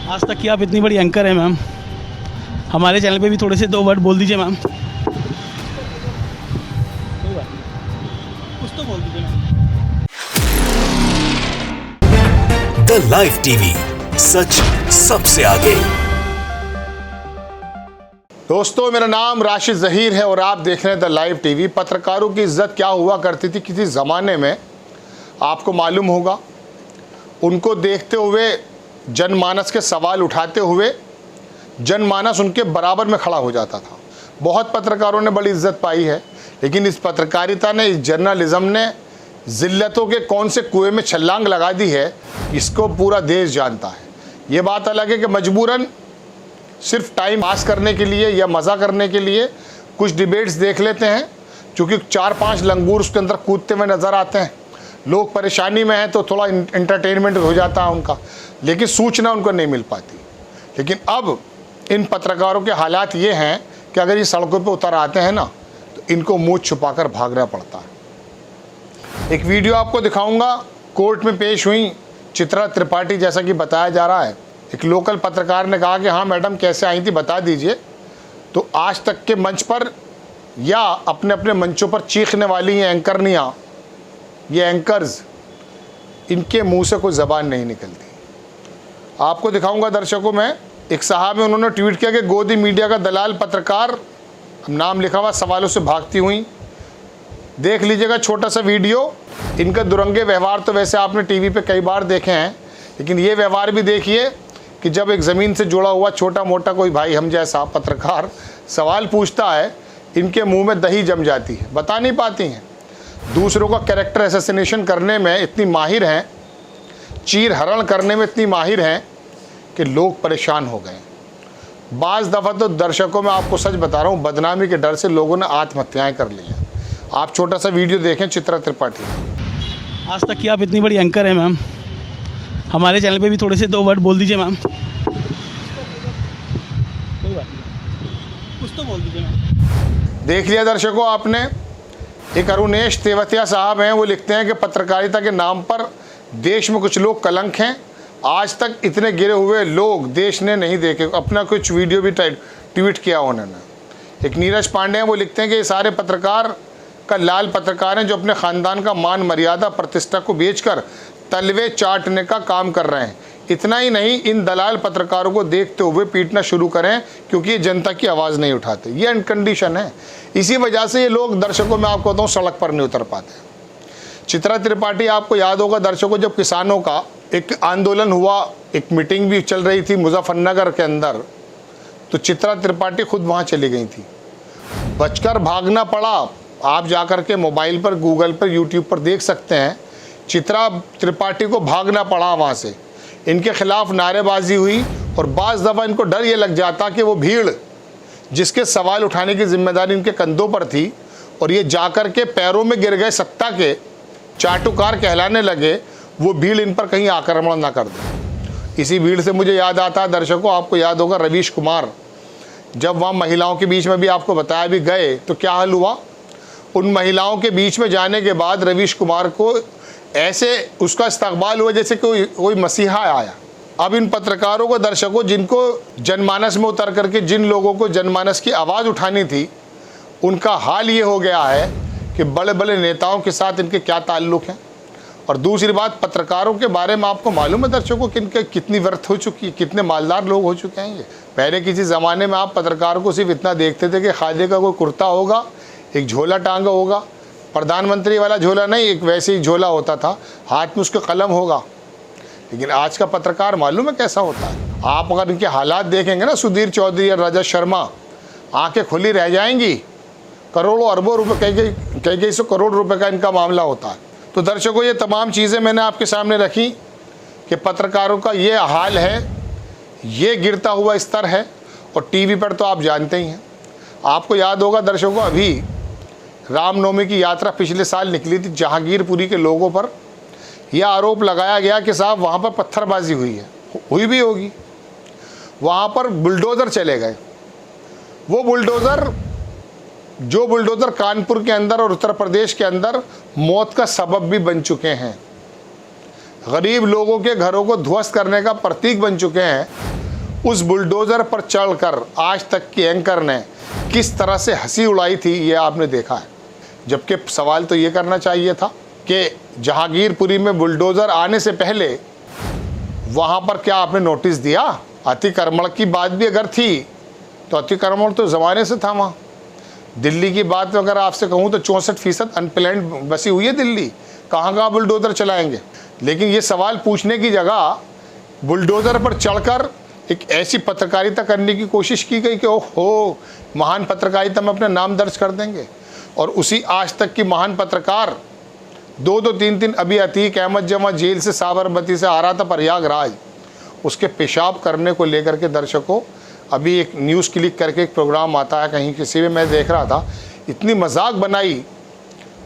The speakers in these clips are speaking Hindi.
आज तक की आप इतनी बड़ी एंकर हैं मैम, हमारे चैनल पे भी थोड़े से 2 वर्ड बोल दीजिए मैम। कोई बात नहीं, कुछ तो बोल दीजिए मैम। द लाइव टीवी, सच सबसे आगे। दोस्तों, मेरा नाम राशिद ज़हीर है और आप देख रहे हैं द लाइव टीवी। पत्रकारों की इज्जत क्या हुआ करती थी किसी ज़माने में, आपको मालूम होगा। उनको देखते हुए जनमानस के सवाल उठाते हुए जनमानस उनके बराबर में खड़ा हो जाता था। बहुत पत्रकारों ने बड़ी इज्जत पाई है, लेकिन इस पत्रकारिता ने, इस जर्नलिज्म ने ज़िल्लतों के कौन से कुएं में छलांग लगा दी है, इसको पूरा देश जानता है। ये बात अलग है कि मजबूरन सिर्फ टाइम पास करने के लिए या मज़ा करने के लिए कुछ डिबेट्स देख लेते हैं, क्योंकि 4-5 लंगूर उसके अंदर कूदते हुए नज़र आते हैं। लोग परेशानी में हैं तो थोड़ा इंटरटेनमेंट हो जाता है उनका, लेकिन सूचना उनको नहीं मिल पाती। लेकिन अब इन पत्रकारों के हालात ये हैं कि अगर ये सड़कों पे उतर आते हैं ना, तो इनको मुँह छुपाकर भागना पड़ता है। एक वीडियो आपको दिखाऊंगा, कोर्ट में पेश हुई चित्रा त्रिपाठी, जैसा कि बताया जा रहा है। एक लोकल पत्रकार ने कहा कि हाँ मैडम, कैसे आई थी बता दीजिए। तो आज तक के मंच पर या अपने अपने मंचों पर चीखने वाली ये एंकरनियाँ, ये एंकर्स, इनके मुंह से कोई ज़बान नहीं निकलती। आपको दिखाऊंगा दर्शकों में, एक साहब है, उन्होंने ट्वीट किया कि गोदी मीडिया का दलाल पत्रकार, नाम लिखा हुआ, सवालों से भागती हुई। देख लीजिएगा छोटा सा वीडियो। इनका दुरंगे व्यवहार तो वैसे आपने टीवी पे कई बार देखे हैं, लेकिन ये व्यवहार भी देखिए कि जब एक ज़मीन से जुड़ा हुआ छोटा मोटा कोई भाई हम जैसा पत्रकार सवाल पूछता है, इनके मुंह में दही जम जाती है, बता नहीं पाती हैं। दूसरों का कैरेक्टर असैसिनेशन करने में इतनी माहिर हैं, चीर हरण करने में इतनी माहिर हैं कि लोग परेशान हो गए। बाज़ दफ़ा तो दर्शकों में, आपको सच बता रहा हूँ, बदनामी के डर से लोगों ने आत्महत्याएँ कर ली हैं। आप छोटा सा वीडियो देखें चित्रा त्रिपाठी। आज तक की आप इतनी बड़ी एंकर हैं मैम, हमारे चैनल पे भी थोड़े से 2 वर्ड बोल दीजिए मैम। कोई बात नहीं, कुछ तो बोल दीजिए मैम। देख लिया दर्शकों आपने। एक अरुणेश तेवतिया साहब हैं, वो लिखते हैं कि पत्रकारिता के नाम पर देश में कुछ लोग कलंक हैं। आज तक इतने गिरे हुए लोग देश ने नहीं देखे। अपना कुछ वीडियो भी ट्वीट किया उन्होंने। एक नीरज पांडे हैं, वो लिखते हैं कि ये सारे पत्रकार का लाल पत्रकार हैं जो अपने ख़ानदान का मान मर्यादा प्रतिष्ठा को बेचकर तलवे चाटने का काम कर रहे हैं। इतना ही नहीं, इन दलाल पत्रकारों को देखते हुए पीटना शुरू करें, क्योंकि ये जनता की आवाज़ नहीं उठाते। ये अनकंडीशन है। इसी वजह से ये लोग, दर्शकों में आपको बताऊँ, सड़क पर नहीं उतर पाते। चित्रा त्रिपाठी, आपको याद होगा दर्शकों, जब किसानों का एक आंदोलन हुआ, एक मीटिंग भी चल रही थी मुजफ्फरनगर के अंदर, तो चित्रा त्रिपाठी खुद वहाँ चली गई थी। बचकर भागना पड़ा। आप जाकर के मोबाइल पर, गूगल पर, यूट्यूब पर देख सकते हैं। चित्रा त्रिपाठी को भागना पड़ा वहाँ से। इनके खिलाफ नारेबाजी हुई और बाज़ दफ़ा इनको डर ये लग जाता कि वो भीड़ जिसके सवाल उठाने की जिम्मेदारी इनके कंधों पर थी, और ये जाकर के पैरों में गिर गए, सत्ता के चाटुकार कहलाने लगे, वो भीड़ इन पर कहीं आक्रमण ना कर दे। इसी भीड़ से मुझे याद आता है दर्शकों, आपको याद होगा रवीश कुमार, जब वहाँ महिलाओं के बीच में भी आपको बताया भी गए, तो क्या हाल हुआ। उन महिलाओं के बीच में जाने के बाद रवीश कुमार को ऐसे उसका इस्तकबाल हुआ जैसे कोई मसीहा आया। अब इन पत्रकारों को, दर्शकों, जिनको जनमानस में उतर करके जिन लोगों को जनमानस की आवाज़ उठानी थी, उनका हाल ये हो गया है कि बड़े बड़े नेताओं के साथ इनके क्या ताल्लुक़ हैं। और दूसरी बात, पत्रकारों के बारे में आपको मालूम है दर्शकों कि इनके कितनी व्यर्थ हो चुकी है, कितने मालदार लोग हो चुके हैं ये। पहले किसी ज़माने में आप पत्रकारों को सिर्फ इतना देखते थे कि खादी का कोई कुर्ता होगा, एक झोला टांगा होगा, प्रधानमंत्री वाला झोला नहीं, एक वैसे ही झोला होता था, हाथ में उसका कलम होगा। लेकिन आज का पत्रकार मालूम है कैसा होता है। आप अगर इनके हालात देखेंगे ना, सुधीर चौधरी या रजत शर्मा, आंखें खुली रह जाएंगी। करोड़ों अरबों रुपए, कई सौ करोड़ रुपए का इनका मामला होता है। तो दर्शकों, ये तमाम चीज़ें मैंने आपके सामने रखी कि पत्रकारों का ये हाल है, ये गिरता हुआ स्तर है। और टीवी पर तो आप जानते ही हैं। आपको याद होगा दर्शकों, अभी रामनवमी की यात्रा पिछले साल निकली थी, जहांगीरपुरी के लोगों पर यह आरोप लगाया गया कि साहब वहाँ पर पत्थरबाजी हुई है, हुई भी होगी। वहाँ पर बुलडोज़र चले गए। वो बुलडोज़र, जो बुलडोज़र कानपुर के अंदर और उत्तर प्रदेश के अंदर मौत का सबब भी बन चुके हैं। गरीब लोगों के घरों को ध्वस्त करने का प्रतीक बन चुके हैं, उस बुलडोज़र पर चढ़कर आज तक की एंकर ने किस तरह से हंसी उड़ाई थी ये आपने देखा है। जबकि सवाल तो ये करना चाहिए था कि जहांगीरपुरी में बुलडोज़र आने से पहले वहाँ पर क्या आपने नोटिस दिया? अतिक्रमण की बात भी अगर थी तो अतिक्रमण तो ज़माने से था वहाँ। दिल्ली की बात अगर आपसे कहूँ तो 64% अनप्लैन्ड बसी हुई है दिल्ली, कहाँ बुलडोज़र चलाएंगे। लेकिन ये सवाल पूछने की जगह बुलडोज़र पर चढ़कर एक ऐसी पत्रकारिता करने की कोशिश की गई कि ओहो, महान पत्रकारिता में अपना नाम दर्ज कर देंगे। और उसी आज तक की महान पत्रकार 2-2, 3-3 अभी अतीक अहमद जमा जेल से साबरमती से आ रहा था प्रयागराज, उसके पेशाब करने को लेकर के दर्शकों अभी एक न्यूज़ क्लिक करके एक प्रोग्राम आता है कहीं किसी में मैं देख रहा था, इतनी मजाक बनाई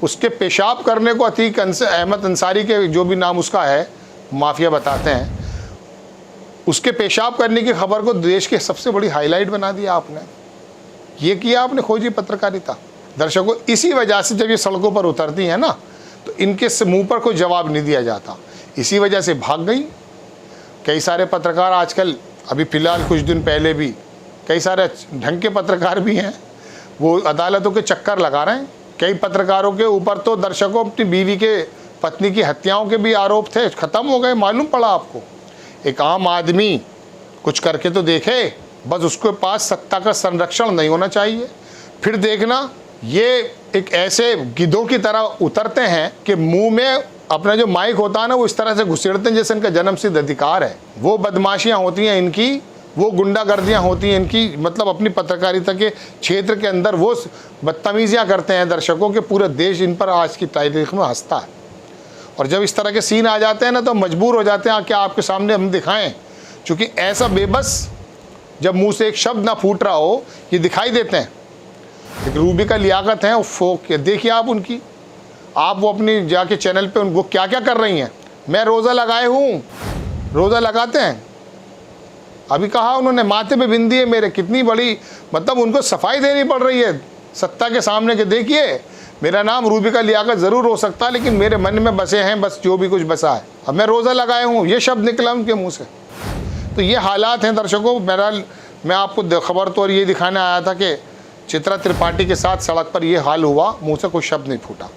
उसके पेशाब करने को। अतीक अहमद अंसारी के जो भी नाम उसका है, माफिया बताते हैं, उसके पेशाब करने की खबर को देश के सबसे बड़ी हाईलाइट बना दिया आपने। ये किया आपने खोजी पत्रकारिता। दर्शकों इसी वजह से जब ये सड़कों पर उतरती हैं ना तो इनके मुंह पर कोई जवाब नहीं दिया जाता, इसी वजह से भाग गई। कई सारे पत्रकार आजकल, अभी फ़िलहाल कुछ दिन पहले भी कई सारे ढंग के पत्रकार भी हैं, वो अदालतों के चक्कर लगा रहे हैं। कई पत्रकारों के ऊपर तो दर्शकों अपनी बीवी के पत्नी की हत्याओं के भी आरोप थे, ख़त्म हो गए। मालूम पड़ा आपको? एक आम आदमी कुछ करके तो देखे, बस उसके पास सत्ता का संरक्षण नहीं होना चाहिए। फिर देखना ये एक ऐसे गिद्धों की तरह उतरते हैं कि मुंह में अपना जो माइक होता है ना वो इस तरह से घुसेड़ते हैं जैसे इनका जन्मसिद्ध अधिकार है। वो बदमाशियां होती हैं इनकी, वो गुंडागर्दियां होती हैं इनकी, मतलब अपनी पत्रकारिता के क्षेत्र के अंदर वो बदतमीजियां करते हैं दर्शकों के। पूरे देश इन पर आज की तारीख में हंसता है। और जब इस तरह के सीन आ जाते हैं ना तो मजबूर हो जाते हैं कि आपके सामने हम दिखाएं, क्योंकि ऐसा बेबस जब मुंह से एक शब्द ना फूट रहा हो ये दिखाई देते हैं। एक रूबी का लियाकत है, वो देखिए आप उनकी, आप वो अपनी जाके चैनल पे उनको क्या क्या कर रही हैं। मैं रोज़ा लगाए हूँ, रोज़ा लगाते हैं, अभी कहा उन्होंने माथे पे बिंदी है मेरे, कितनी बड़ी, मतलब उनको सफाई देनी पड़ रही है सत्ता के सामने कि देखिए मेरा नाम रूबी का लियाकत ज़रूर हो सकता है लेकिन मेरे मन में बसे हैं बस जो भी कुछ बसा है। अब मैं रोज़ा लगाए हूँ, ये शब्द निकला उनके मुँह से। तो ये हालात हैं दर्शकों। बहरहाल मैं आपको खबर तो और ये दिखाने आया था कि चित्रा त्रिपाठी के साथ सड़क पर ये हाल हुआ, मुंह से कोई शब्द नहीं फूटा।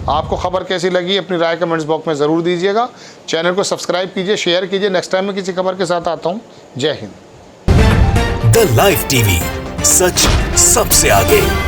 आपको खबर कैसी लगी अपनी राय कमेंट्स बॉक्स में ज़रूर दीजिएगा। चैनल को सब्सक्राइब कीजिए, शेयर कीजिए। नेक्स्ट टाइम मैं किसी खबर के साथ आता हूँ। जय हिंद। द लाइव टीवी, सच सबसे आगे।